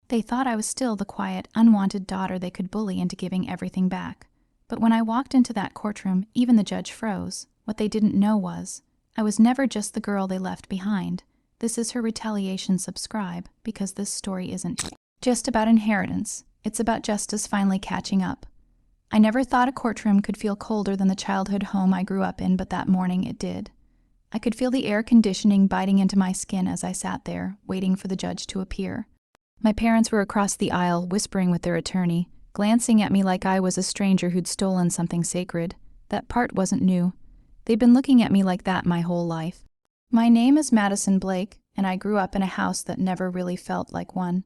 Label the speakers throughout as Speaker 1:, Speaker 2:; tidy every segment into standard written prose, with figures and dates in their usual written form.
Speaker 1: They thought I was still the quiet, unwanted daughter they could bully into giving everything back. But when I walked into that courtroom, even the judge froze. What they didn't know was, I was never just the girl they left behind. This is Her Retaliation. Subscribe, because this story isn't just about inheritance. It's about justice finally catching up. I never thought a courtroom could feel colder than the childhood home I grew up in, but that morning it did. I could feel the air conditioning biting into my skin as I sat there, waiting for the judge to appear. My parents were across the aisle, whispering with their attorney, glancing at me like I was a stranger who'd stolen something sacred. That part wasn't new. They'd been looking at me like that my whole life. My name is Madison Blake, and I grew up in a house that never really felt like one.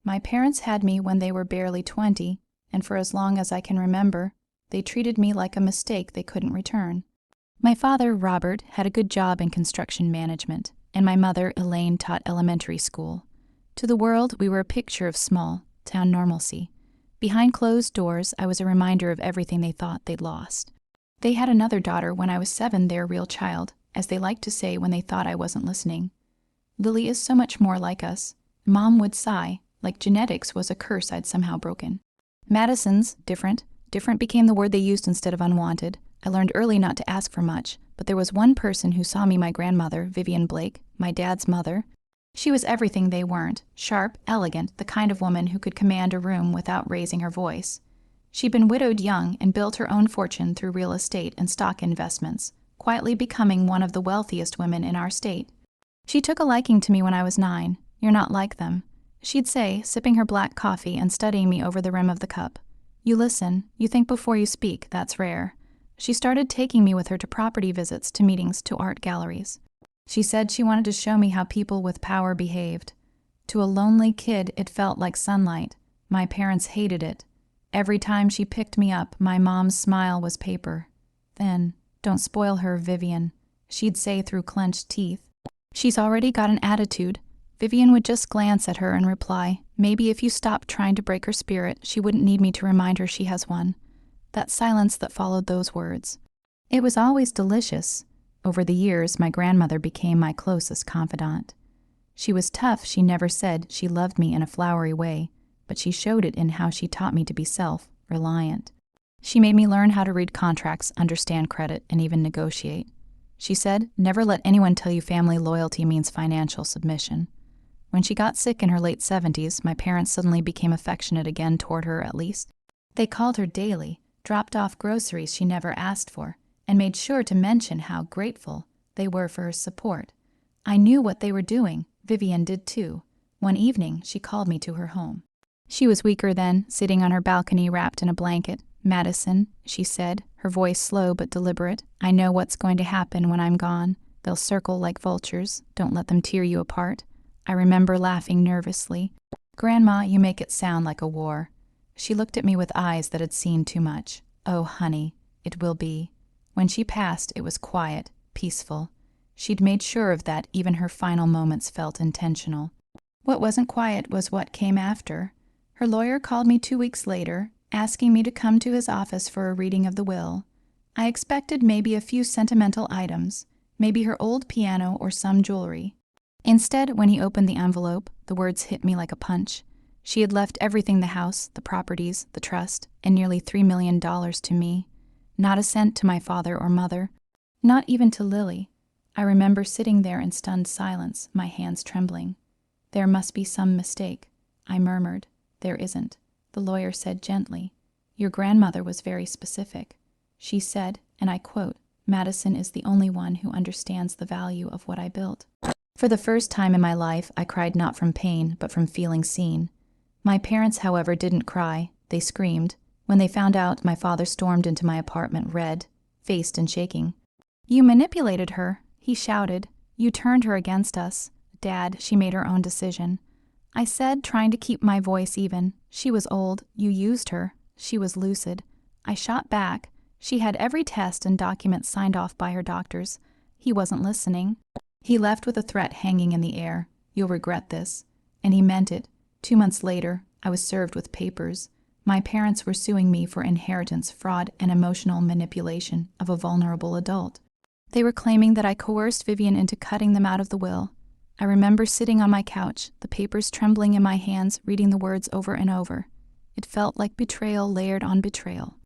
Speaker 1: My parents had me when they were barely 20, and for as long as I can remember, they treated me like a mistake they couldn't return. My father, Robert, had a good job in construction management, and my mother, Elaine, taught elementary school. To the world, we were a picture of small-town normalcy. Behind closed doors, I was a reminder of everything they thought they'd lost. They had another daughter when I was 7, their real child, as they liked to say when they thought I wasn't listening. Lily is so much more like us. Mom would sigh, like genetics was a curse I'd somehow broken. Madison's, different. Different became the word they used instead of unwanted. I learned early not to ask for much, but there was one person who saw me, my grandmother, Vivian Blake, my dad's mother. She was everything they weren't, sharp, elegant, the kind of woman who could command a room without raising her voice. She'd been widowed young and built her own fortune through real estate and stock investments, quietly becoming one of the wealthiest women in our state. She took a liking to me when I was 9. You're not like them, she'd say, sipping her black coffee and studying me over the rim of the cup. You listen, you think before you speak, that's rare. She started taking me with her to property visits, to meetings, to art galleries. She said she wanted to show me how people with power behaved. To a lonely kid, it felt like sunlight. My parents hated it. Every time she picked me up, my mom's smile was paper. Then, don't spoil her, Vivian, she'd say through clenched teeth. She's already got an attitude. Vivian would just glance at her and reply, maybe if you stopped trying to break her spirit, she wouldn't need me to remind her she has one. That silence that followed those words. It was always delicious. Over the years, my grandmother became my closest confidant. She was tough. She never said she loved me in a flowery way, but she showed it in how she taught me to be self-reliant. She made me learn how to read contracts, understand credit, and even negotiate. She said, never let anyone tell you family loyalty means financial submission. When she got sick in her late 70s, my parents suddenly became affectionate again toward her, at least. They called her daily, dropped off groceries she never asked for, and made sure to mention how grateful they were for her support. I knew what they were doing. Vivian did too. One evening, she called me to her home. She was weaker then, sitting on her balcony wrapped in a blanket. Madison, she said, her voice slow but deliberate, I know what's going to happen when I'm gone. They'll circle like vultures. Don't let them tear you apart. I remember laughing nervously. Grandma, you make it sound like a war. She looked at me with eyes that had seen too much. Oh, honey, it will be. When she passed, it was quiet, peaceful. She'd made sure of that. Even her final moments felt intentional. What wasn't quiet was what came after. Her lawyer called me 2 weeks later, asking me to come to his office for a reading of the will. I expected maybe a few sentimental items, maybe her old piano or some jewelry. Instead, when he opened the envelope, the words hit me like a punch. She had left everything, the house, the properties, the trust, and nearly $3 million to me. Not a cent to my father or mother, not even to Lily. I remember sitting there in stunned silence, my hands trembling. There must be some mistake, I murmured. There isn't. The lawyer said gently. Your grandmother was very specific. She said, and I quote, Madison is the only one who understands the value of what I built. For the first time in my life, I cried not from pain, but from feeling seen. My parents, however, didn't cry. They screamed. When they found out, my father stormed into my apartment, red, faced and shaking. You manipulated her, he shouted. You turned her against us. Dad, she made her own decision. I said, trying to keep my voice even. She was old. You used her. She was lucid. I shot back. She had every test and document signed off by her doctors. He wasn't listening. He left with a threat hanging in the air. You'll regret this. And he meant it. 2 months later, I was served with papers. My parents were suing me for inheritance fraud and emotional manipulation of a vulnerable adult. They were claiming that I coerced Vivian into cutting them out of the will. I remember sitting on my couch, the papers trembling in my hands, reading the words over and over. It felt like betrayal layered on betrayal.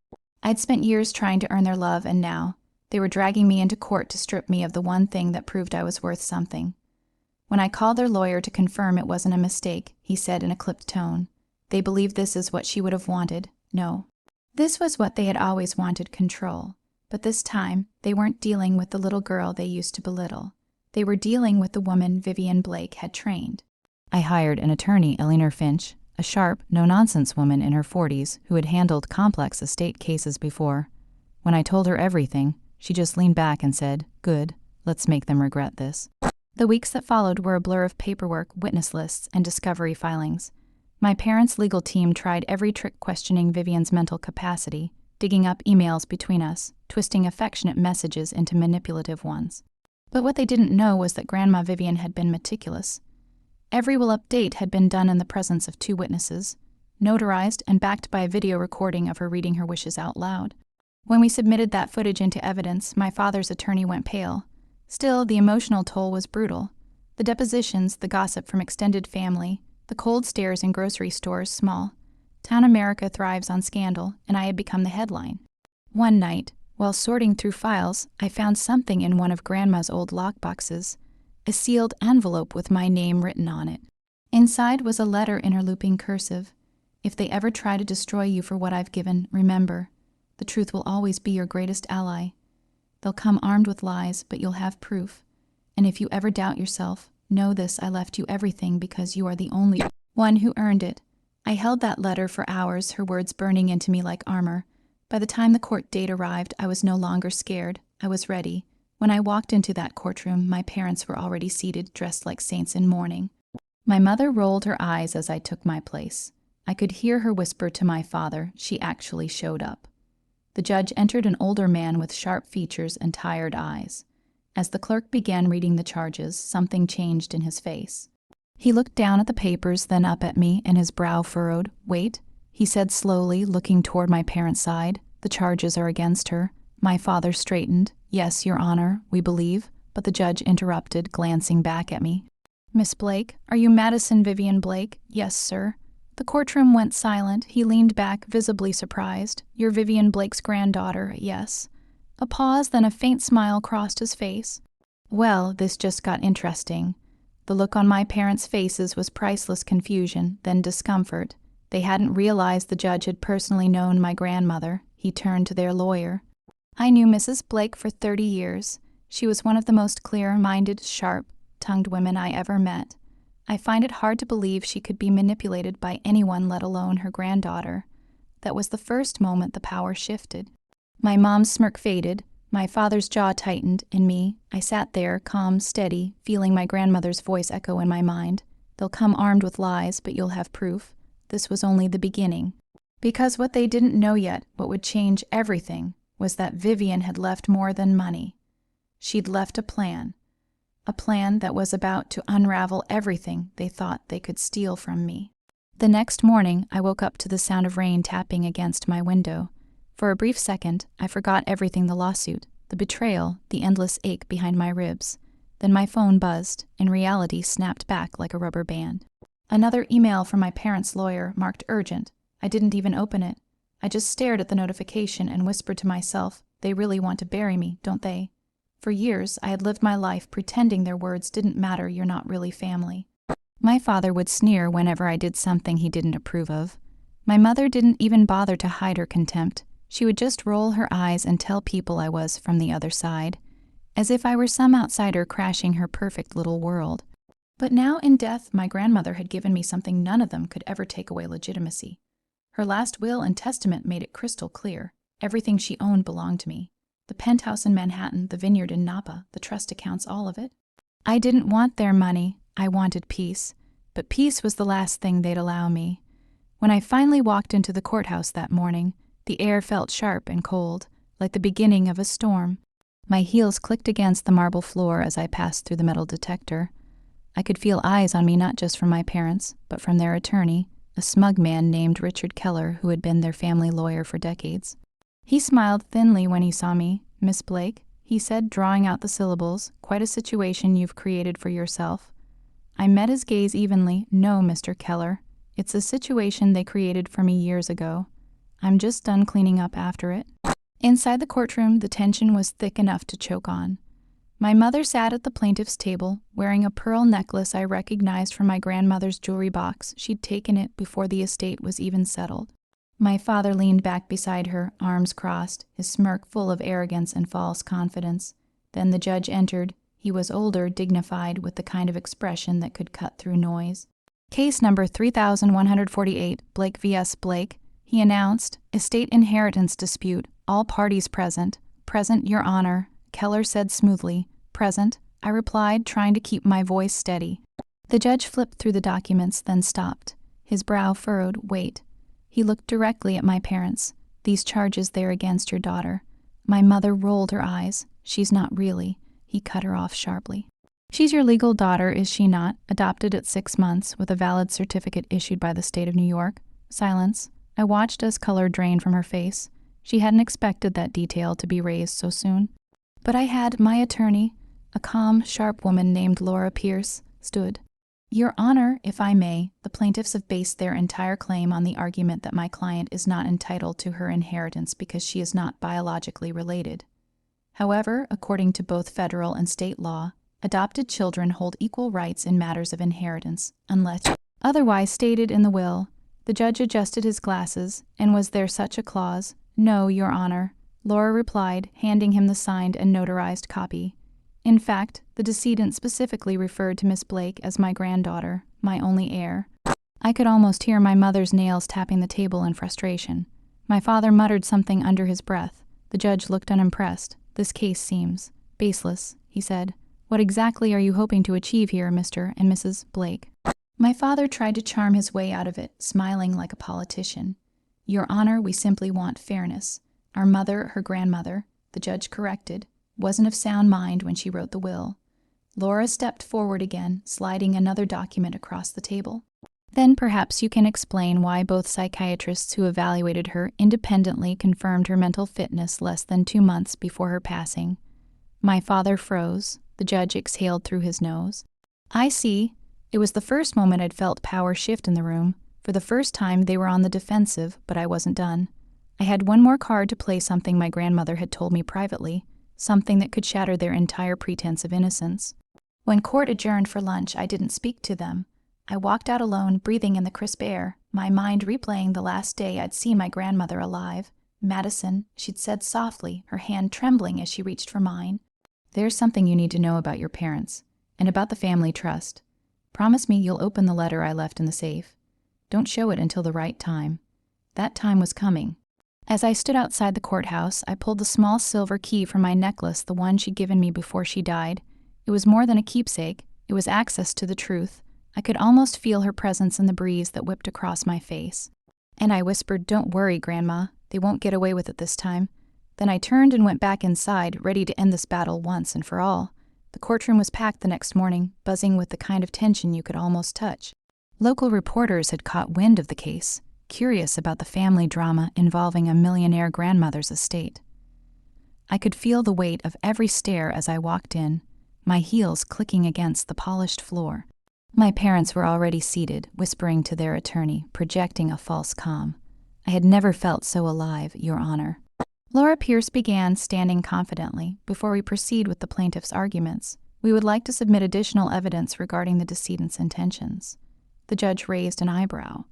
Speaker 1: I'd spent years trying to earn their love, and now they were dragging me into court to strip me of the one thing that proved I was worth something. When I called their lawyer to confirm it wasn't a mistake, he said in a clipped tone, "They believe this is what she would have wanted. No." This was what they had always wanted, control. But this time, they weren't dealing with the little girl they used to belittle. They were dealing with the woman Vivian Blake had trained. I hired an attorney, Eleanor Finch, a sharp, no-nonsense woman in her 40s who had handled complex estate cases before. When I told her everything, she just leaned back and said, "Good, let's make them regret this." The weeks that followed were a blur of paperwork, witness lists, and discovery filings. My parents' legal team tried every trick questioning Vivian's mental capacity, digging up emails between us, twisting affectionate messages into manipulative ones. But what they didn't know was that Grandma Vivian had been meticulous. Every will update had been done in the presence of 2 witnesses, notarized and backed by a video recording of her reading her wishes out loud. When we submitted that footage into evidence, my father's attorney went pale. Still, the emotional toll was brutal. The depositions, the gossip from extended family, the cold stares in grocery stores, small. Town America thrives on scandal, and I had become the headline. One night, while sorting through files, I found something in one of Grandma's old lockboxes, a sealed envelope with my name written on it. Inside was a letter interlooping cursive. "If they ever try to destroy you for what I've given, remember, the truth will always be your greatest ally. They'll come armed with lies, but you'll have proof. And if you ever doubt yourself, know this: I left you everything because you are the only one who earned it." I held that letter for hours, her words burning into me like armor. By the time the court date arrived, I was no longer scared. I was ready. When I walked into that courtroom, my parents were already seated, dressed like saints in mourning. My mother rolled her eyes as I took my place. I could hear her whisper to my father, "She actually showed up." The judge entered, an older man with sharp features and tired eyes. As the clerk began reading the charges, something changed in his face. He looked down at the papers, then up at me, and his brow furrowed. "Wait," he said slowly, looking toward my parents' side. "The charges are against her." My father straightened. "Yes, Your Honor, we believe," but the judge interrupted, glancing back at me. "Miss Blake, are you Madison Vivian Blake?" "Yes, sir." The courtroom went silent. He leaned back, visibly surprised. "You're Vivian Blake's granddaughter?" "Yes." A pause, then a faint smile crossed his face. Well, this just got interesting. The look on my parents' faces was priceless confusion, then discomfort. They hadn't realized the judge had personally known my grandmother. He turned to their lawyer. "I knew Mrs. Blake for 30 years. She was one of the most clear-minded, sharp-tongued women I ever met. I find it hard to believe she could be manipulated by anyone, let alone her granddaughter." That was the first moment the power shifted. My mom's smirk faded. My father's jaw tightened. In me, I sat there, calm, steady, feeling my grandmother's voice echo in my mind. "They'll come armed with lies, but you'll have proof." This was only the beginning. Because what they didn't know yet, what would change everything, was that Vivian had left more than money. She'd left a plan that was about to unravel everything they thought they could steal from me. The next morning, I woke up to the sound of rain tapping against my window. For a brief second, I forgot everything: the lawsuit, the betrayal, the endless ache behind my ribs. Then my phone buzzed, and reality snapped back like a rubber band. Another email from my parents' lawyer, marked urgent. I didn't even open it. I just stared at the notification and whispered to myself, "They really want to bury me, don't they?" For years, I had lived my life pretending their words didn't matter. "You're not really family." My father would sneer whenever I did something he didn't approve of. My mother didn't even bother to hide her contempt. She would just roll her eyes and tell people I was from the other side, as if I were some outsider crashing her perfect little world. But now in death, my grandmother had given me something none of them could ever take away: legitimacy. Her last will and testament made it crystal clear. Everything she owned belonged to me. The penthouse in Manhattan, the vineyard in Napa, the trust accounts, all of it. I didn't want their money. I wanted peace. But peace was the last thing they'd allow me. When I finally walked into the courthouse that morning, the air felt sharp and cold, like the beginning of a storm. My heels clicked against the marble floor as I passed through the metal detector. I could feel eyes on me, not just from my parents, but from their attorney, a smug man named Richard Keller, who had been their family lawyer for decades. He smiled thinly when he saw me. "Miss Blake," he said, drawing out the syllables, "quite a situation you've created for yourself." I met his gaze evenly. No, Mr. Keller. It's a situation they created for me years ago. I'm just done cleaning up after it. Inside the courtroom, the tension was thick enough to choke on. My mother sat at the plaintiff's table, wearing a pearl necklace I recognized from my grandmother's jewelry box. She'd taken it before the estate was even settled. My father leaned back beside her, arms crossed, his smirk full of arrogance and false confidence. Then the judge entered. He was older, dignified, with the kind of expression that could cut through noise. Case number 3148, Blake vs. Blake, he announced. Estate inheritance dispute. All parties present. Present, Your Honor, Keller said smoothly. Present, I replied, trying to keep my voice steady. The judge flipped through the documents, then stopped. His brow furrowed. Wait. He looked directly at my parents. These charges there against your daughter. My mother rolled her eyes. She's not really. He cut her off sharply. She's your legal daughter, is she not? Adopted at 6 months, with a valid certificate issued by the state of New York. Silence. I watched as color drained from her face. She hadn't expected that detail to be raised so soon. But I had my attorney, a calm, sharp woman named Laura Pierce, stood. Your Honor, if I may, the plaintiffs have based their entire claim on the argument that my client is not entitled to her inheritance because she is not biologically related. However, according to both federal and state law, adopted children hold equal rights in matters of inheritance, unless otherwise stated in the will. The judge adjusted his glasses, and was there such a clause? No, Your Honor, Laura replied, handing him the signed and notarized copy. In fact, the decedent specifically referred to Miss Blake as my granddaughter, my only heir. I could almost hear my mother's nails tapping the table in frustration. My father muttered something under his breath. The judge looked unimpressed. This case seems baseless, he said. What exactly are you hoping to achieve here, Mr. and Mrs. Blake? My father tried to charm his way out of it, smiling like a politician. Your Honor, we simply want fairness. Our mother, her grandmother, the judge corrected, wasn't of sound mind when she wrote the will. Laura stepped forward again, sliding another document across the table. Then perhaps you can explain why both psychiatrists who evaluated her independently confirmed her mental fitness less than 2 months before her passing. My father froze. The judge exhaled through his nose. I see. It was the first moment I'd felt power shift in the room. For the first time they were on the defensive, but I wasn't done. I had one more card to play, something my grandmother had told me privately, something that could shatter their entire pretense of innocence. When court adjourned for lunch, I didn't speak to them. I walked out alone, breathing in the crisp air, my mind replaying the last day I'd seen my grandmother alive. Madison, she'd said softly, her hand trembling as she reached for mine. There's something you need to know about your parents, and about the family trust. Promise me you'll open the letter I left in the safe. Don't show it until the right time. That time was coming. As I stood outside the courthouse, I pulled the small silver key from my necklace, the one she'd given me before she died. It was more than a keepsake. It was access to the truth. I could almost feel her presence in the breeze that whipped across my face. And I whispered, "Don't worry, Grandma. They won't get away with it this time." Then I turned and went back inside, ready to end this battle once and for all. The courtroom was packed the next morning, buzzing with the kind of tension you could almost touch. Local reporters had caught wind of the case, curious about the family drama involving a millionaire grandmother's estate. I could feel the weight of every stare as I walked in, my heels clicking against the polished floor. My parents were already seated, whispering to their attorney, projecting a false calm. I had never felt so alive, Your Honor. Laura Pierce began, standing confidently. Before we proceed with the plaintiff's arguments, we would like to submit additional evidence regarding the decedent's intentions. The judge raised an eyebrow.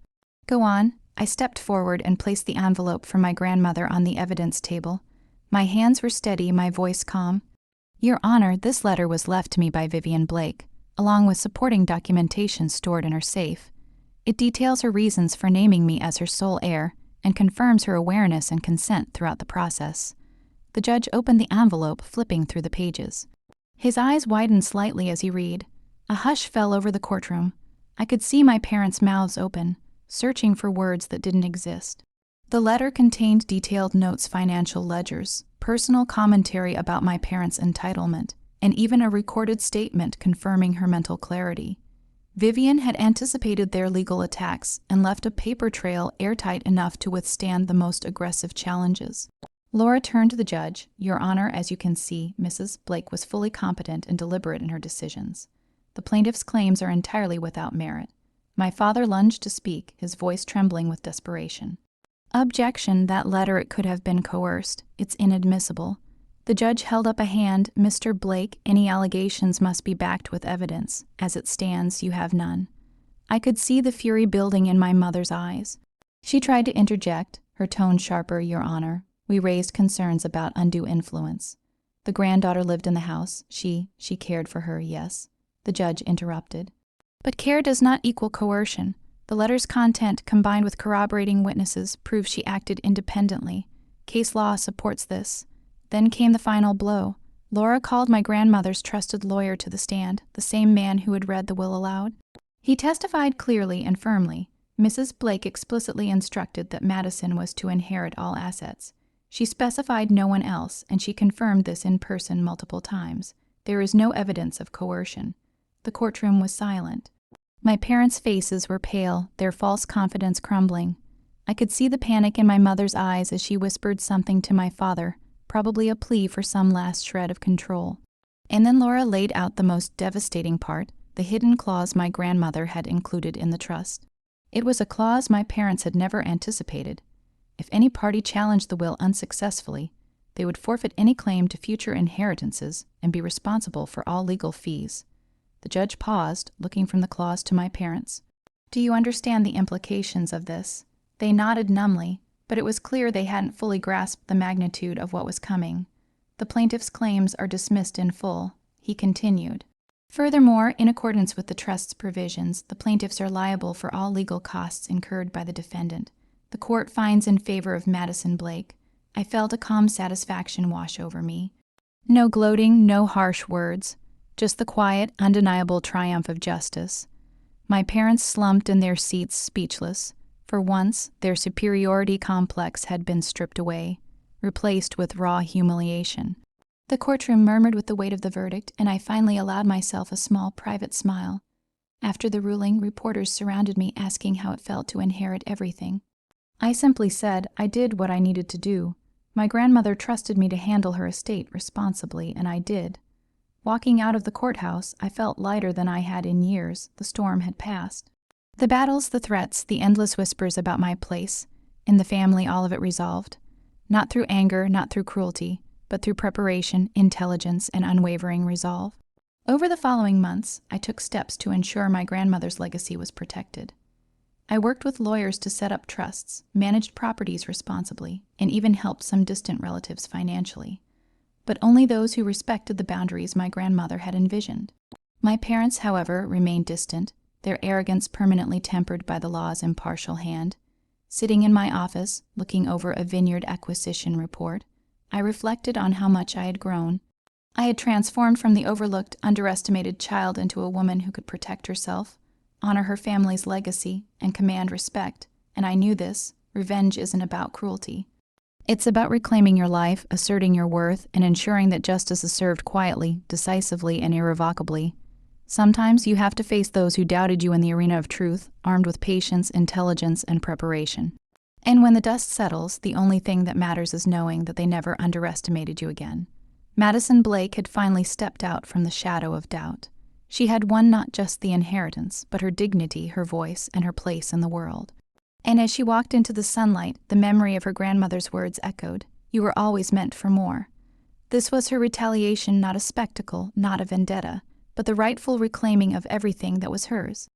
Speaker 1: Go on. I stepped forward and placed the envelope from my grandmother on the evidence table. My hands were steady, my voice calm. Your Honor, this letter was left to me by Vivian Blake, along with supporting documentation stored in her safe. It details her reasons for naming me as her sole heir and confirms her awareness and consent throughout the process. The judge opened the envelope, flipping through the pages. His eyes widened slightly as he read. A hush fell over the courtroom. I could see my parents' mouths open, searching for words that didn't exist. The letter contained detailed notes, financial ledgers, personal commentary about my parents' entitlement, and even a recorded statement confirming her mental clarity. Vivian had anticipated their legal attacks and left a paper trail airtight enough to withstand the most aggressive challenges. Laura turned to the judge. Your Honor, as you can see, Mrs. Blake was fully competent and deliberate in her decisions. The plaintiff's claims are entirely without merit. My father lunged to speak, his voice trembling with desperation. Objection, that letter, it could have been coerced. It's inadmissible. The judge held up a hand. Mr. Blake, any allegations must be backed with evidence. As it stands, you have none. I could see the fury building in my mother's eyes. She tried to interject, her tone sharper, Your Honor. We raised concerns about undue influence. The granddaughter lived in the house. She cared for her, yes. The judge interrupted. But care does not equal coercion. The letter's content, combined with corroborating witnesses, proves she acted independently. Case law supports this. Then came the final blow. Laura called my grandmother's trusted lawyer to the stand, the same man who had read the will aloud. He testified clearly and firmly. Mrs. Blake explicitly instructed that Madison was to inherit all assets. She specified no one else, and she confirmed this in person multiple times. There is no evidence of coercion. The courtroom was silent. My parents' faces were pale, their false confidence crumbling. I could see the panic in my mother's eyes as she whispered something to my father, probably a plea for some last shred of control. And then Laura laid out the most devastating part, the hidden clause my grandmother had included in the trust. It was a clause my parents had never anticipated. If any party challenged the will unsuccessfully, they would forfeit any claim to future inheritances and be responsible for all legal fees. The judge paused, looking from the clause to my parents. Do you understand the implications of this? They nodded numbly, but it was clear they hadn't fully grasped the magnitude of what was coming. The plaintiff's claims are dismissed in full, he continued. Furthermore, in accordance with the trust's provisions, the plaintiffs are liable for all legal costs incurred by the defendant. The court finds in favor of Madison Blake. I felt a calm satisfaction wash over me. No gloating, no harsh words. Just the quiet, undeniable triumph of justice. My parents slumped in their seats speechless. For once, their superiority complex had been stripped away, replaced with raw humiliation. The courtroom murmured with the weight of the verdict, and I finally allowed myself a small private smile. After the ruling, reporters surrounded me asking how it felt to inherit everything. I simply said I did what I needed to do. My grandmother trusted me to handle her estate responsibly, and I did. Walking out of the courthouse, I felt lighter than I had in years. The storm had passed. The battles, the threats, the endless whispers about my place. In the family, all of it resolved. Not through anger, not through cruelty, but through preparation, intelligence, and unwavering resolve. Over the following months, I took steps to ensure my grandmother's legacy was protected. I worked with lawyers to set up trusts, managed properties responsibly, and even helped some distant relatives financially. But only those who respected the boundaries my grandmother had envisioned. My parents, however, remained distant, their arrogance permanently tempered by the law's impartial hand. Sitting in my office, looking over a vineyard acquisition report, I reflected on how much I had grown. I had transformed from the overlooked, underestimated child into a woman who could protect herself, honor her family's legacy, and command respect. And I knew this. Revenge isn't about cruelty. It's about reclaiming your life, asserting your worth, and ensuring that justice is served quietly, decisively, and irrevocably. Sometimes you have to face those who doubted you in the arena of truth, armed with patience, intelligence, and preparation. And when the dust settles, the only thing that matters is knowing that they never underestimated you again. Madison Blake had finally stepped out from the shadow of doubt. She had won not just the inheritance, but her dignity, her voice, and her place in the world. And as she walked into the sunlight, the memory of her grandmother's words echoed, "You were always meant for more." This was her retaliation, not a spectacle, not a vendetta, but the rightful reclaiming of everything that was hers.